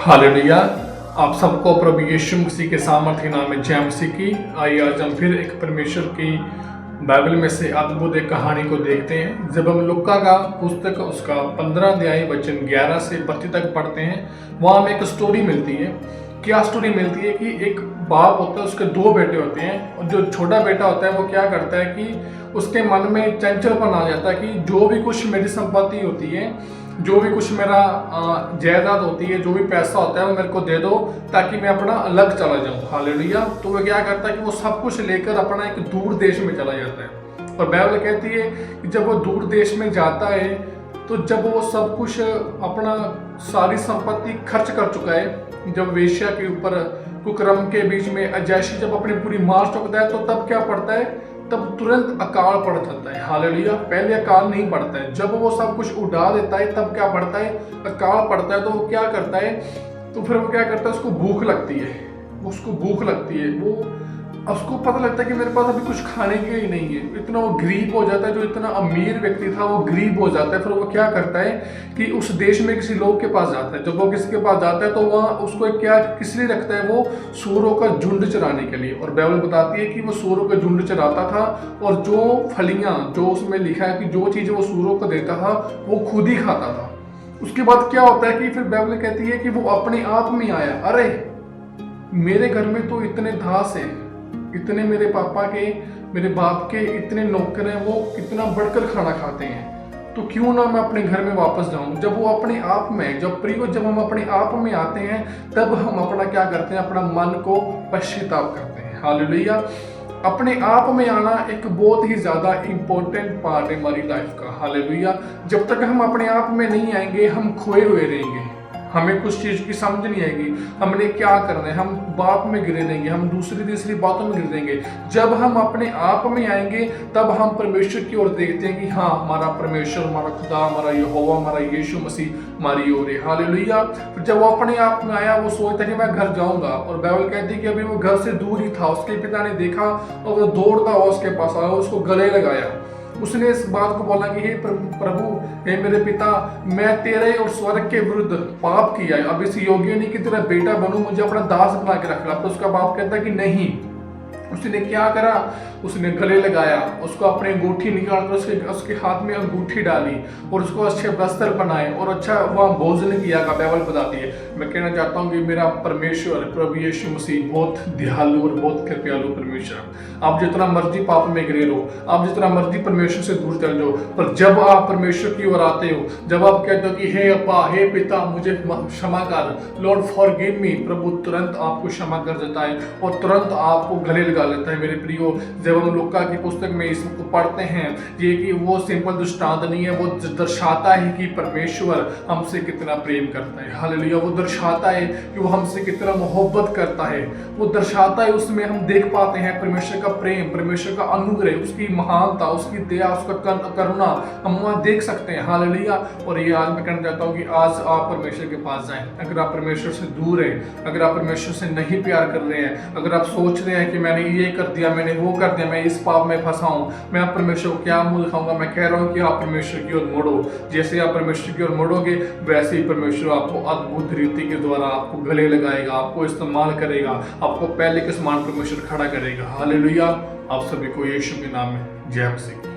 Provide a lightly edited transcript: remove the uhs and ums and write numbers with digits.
Hallelujah. आप सबको प्रभु यीशु मसीह के सामर्थ्य नाम में जय मसीह की। आइए आज हम फिर एक परमेश्वर की बाइबल में से अद्भुत एक कहानी को देखते हैं। जब हम लुक्का का पुस्तक उसका 15 अध्याय वचन 11 से 32 तक पढ़ते हैं, वहाँ हमें एक स्टोरी मिलती है। क्या स्टोरी मिलती है कि एक बाप होता है, उसके दो बेटे होते हैं, और जो छोटा बेटा होता है वो क्या करता है कि उसके मन में चंचलपन आ जाता है कि जो भी कुछ मेरी संपत्ति होती है, जो भी कुछ मेरा जायदाद होती है, जो भी पैसा होता है वो मेरे को दे दो ताकि मैं अपना अलग चला जाऊं। हालेलुया। तो वो क्या करता है कि वो सब कुछ लेकर अपना एक दूर देश में चला जाता है। और बाइबल कहती है कि जब वो दूर देश में जाता है तो जब वो सब कुछ अपना सारी संपत्ति खर्च कर चुका है, जब वेश्या के ऊपर कुकर्म के बीच में अजैशी जब अपनी पूरी मार चुकता है, तो तब क्या पड़ता है, तब तुरंत अकाल पड़ जाता है। हालेलुया। पहले अकाल नहीं पड़ता है, जब वो सब कुछ उड़ा देता है तब क्या पड़ता है, अकाल पड़ता है। तो वो क्या करता है, तो फिर वो क्या करता है, उसको भूख लगती है, उसको भूख लगती है, वो उसको पता लगता है कि मेरे पास अभी कुछ खाने के ही नहीं है। इतना वो गरीब हो जाता है, जो इतना अमीर व्यक्ति था वो गरीब हो जाता है। फिर वो क्या करता है कि उस देश में किसी लोग के पास जाता है। जब वो किसी के पास जाता है तो वहाँ उसको क्या किस लिए रखता है, वो सूरों का झुंड चराने के लिए। और बाइबल बताती है कि वो सूरों का झुंड चराता था, और जो फलियां, जो उसमें लिखा है कि जो चीज़ वो सूरों को देता था वो खुद ही खाता था। उसके बाद क्या होता है कि फिर बाइबल कहती है कि वो अपने आप में आया, अरे मेरे घर में तो इतने दास हैं, इतने मेरे पापा के, मेरे बाप के इतने नौकर हैं, वो कितना बढ़कर खाना खाते हैं, तो क्यों ना मैं अपने घर में वापस जाऊं। जब वो अपने आप में, जब हम अपने आप में आते हैं तब हम अपना क्या करते हैं, अपना मन को पश्चाताप करते हैं। हालेलुया। अपने आप में आना एक बहुत ही ज्यादा इंपॉर्टेंट पार्ट है हमारी लाइफ का। हालेलुया। जब तक हम अपने आप में नहीं आएंगे हम खोए हुए रहेंगे, हमें कुछ चीज की समझ नहीं आएगी, हमने क्या करना है, हम बात में गिरे रहेंगे, हम दूसरी तीसरी बातों में गिर रहेंगे। जब हम अपने आप में आएंगे तब हम परमेश्वर की ओर देखते हैं कि हाँ, हमारा परमेश्वर, हमारा खुदा, हमारा यहोवा, हमारा यीशु मसीह हमारी ओर है। हालेलुया। फिर जब वो अपने आप में आया, वो सोचता कि मैं घर जाऊंगा, और बाइबल कहती है कि अभी वो घर से दूर ही था, उसके पिता ने देखा और वो दौड़ता हुआ उसके पास आया, उसको गले लगाया। उसने इस बात को बोला कि हे प्रभु, हे मेरे पिता, मैं तेरे और स्वर्ग के विरुद्ध पाप किया है, अब इस योग्य नहीं कि तेरा बेटा बनूं, मुझे अपना दास बना के रख ला। तो उसका बाप कहता है कि नहीं। उसने क्या करा, उसने गले लगाया, उसको अपनी अंगूठी निकाल कर उसके हाथ में अंगूठी डाली और उसको अच्छे वस्त्र बनाए और अच्छा वहाँ भोजन किया का बाइबल बताती है। मैं कहना चाहता हूँ कि मेरा परमेश्वर प्रभु यीशु मसीह बहुत दयालु और बहुत कृपालु परमेश्वर। आप जितना मर्जी पाप में गिरे रहो, आप जितना मर्जी परमेश्वर से दूर चल जाओ, पर जब आप परमेश्वर की ओर आते हो, जब आप कहते हो कि हे अप्पा, हे पिता, मुझे क्षमा कर, लॉर्ड फॉरगिव मी, प्रभु तुरंत आपको क्षमा कर देता है और तुरंत आपको गले लगा लेता है। मेरे प्रियो, जब हम लुक्का की पुस्तक में इसको पढ़ते हैं, ये कि वो सिंपल दृष्टांत नहीं है, वो दर्शाता है कि परमेश्वर हमसे कितना प्रेम करता है। हालेलुया। वो दर्शाता है कि वो हमसे कितना मोहब्बत करता है, वो दर्शाता है, उसमें हम देख पाते हैं परमेश्वर का प्रेम, परमेश्वर का अनुग्रह, उसकी महानता, उसकी दया, उसका करुणा हम वहाँ देख सकते हैं। हालेलुया। और ये आज मैं कहना चाहता हूँ कि आज आप परमेश्वर के पास जाएं। अगर आप परमेश्वर से दूर हैं, अगर आप परमेश्वर से नहीं प्यार कर रहे हैं, अगर आप सोच रहे हैं कि मैंने ये कर दिया, मैंने वो कर दिया, मैं इस पाप में फंसा हूँ, मैं आप परमेश्वर को क्या मुंह दिखाऊंगा, मैं कह रहा हूँ कि आप परमेश्वर की ओर मुड़ो। जैसे आप परमेश्वर की ओर मुड़ोगे वैसे ही परमेश्वर आपको अद्भुत रीति के द्वारा आपको गले लगाएगा, आपको इस्तेमाल करेगा, आपको पहले के समान परमेश्वर खड़ा करेगा। हालेलुया। आप सभी को यीशु के नाम में जय मसीह।